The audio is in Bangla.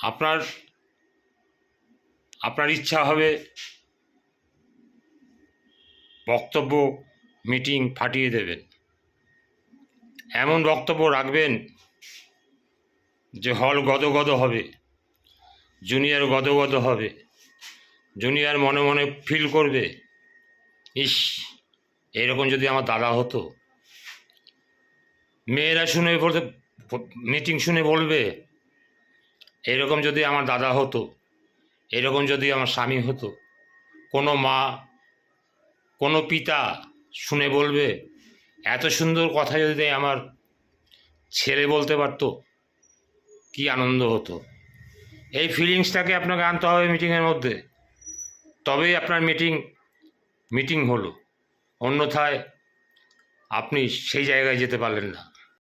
আপনার আপনার ইচ্ছা হবে বক্তব্য মিটিং ফাটিয়ে দেবেন, এমন বক্তব্য রাখবেন যে হল গদগদ হবে, জুনিয়র গদগদ হবে, জুনিয়র মনে মনে ফিল করবে, ইস এরকম যদি আমার দাদা হতো। মেয়েরা শুনে বলতে মিটিং শুনে বলবে, এরকম যদি আমার দাদা হতো, এরকম যদি আমার স্বামী হতো। কোনো মা, কোনো পিতা শুনে বলবে, এত সুন্দর কথা যদি আমার ছেলে বলতে পারতো, কি আনন্দ হতো। এই ফিলিংসটাকে আপনাকে আনতে হবে মিটিংয়ের মধ্যে, তবেই আপনার মিটিং হলো। অন্যথায় আপনি সেই জায়গায় যেতে পারলেন না।